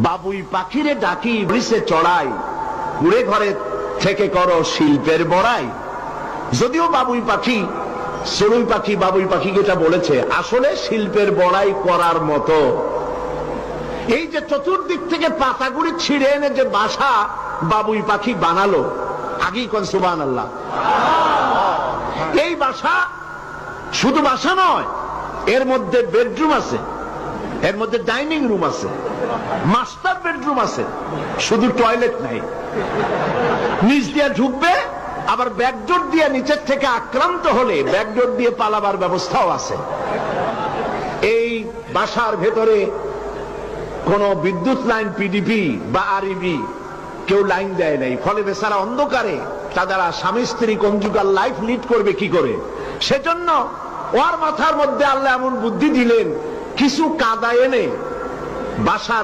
বাবুই পাখিরে ডাকি ইবলিসে চড়াই, কুড়ে ঘরে থেকে করো শিল্পের বড়াই। যদিও বাবুই পাখি, চড়ুই পাখি বাবুই পাখিকে এটা বলেছে, আসলে শিল্পের বড়াই করার মতো। এই যে চতুর্দিক থেকে পাতাগুড়ি ছিঁড়ে এনে যে বাসা বাবুই পাখি বানালো, আগেই কোন সুবহানাল্লাহ। এই বাসা শুধু বাসা নয়, এর মধ্যে বেডরুম আছে, এর মধ্যে ডাইনিং রুম আছে, মাস্টার বেডরুম আছে, শুধু টয়লেট নাই। নিচ দিয়ে ঢুকবে, আবার ব্যাকডোর দিয়ে নিচের থেকে আক্রান্ত হলে ব্যাকডোর দিয়ে পালাবার ব্যবস্থাও আছে। এই বাসার ভেতরে কোন বিদ্যুৎ লাইন পিডিপি বা আরইবি কেউ লাইন দেয় নাই, ফলে বেচারা অন্ধকারে তারা স্বামী স্ত্রী কনজুগাল লাইফ লিড করবে কি করে। সেজন্য ওর মাথার মধ্যে আল্লাহ এমন বুদ্ধি দিলেন, কিছু কাদা এনে বাসার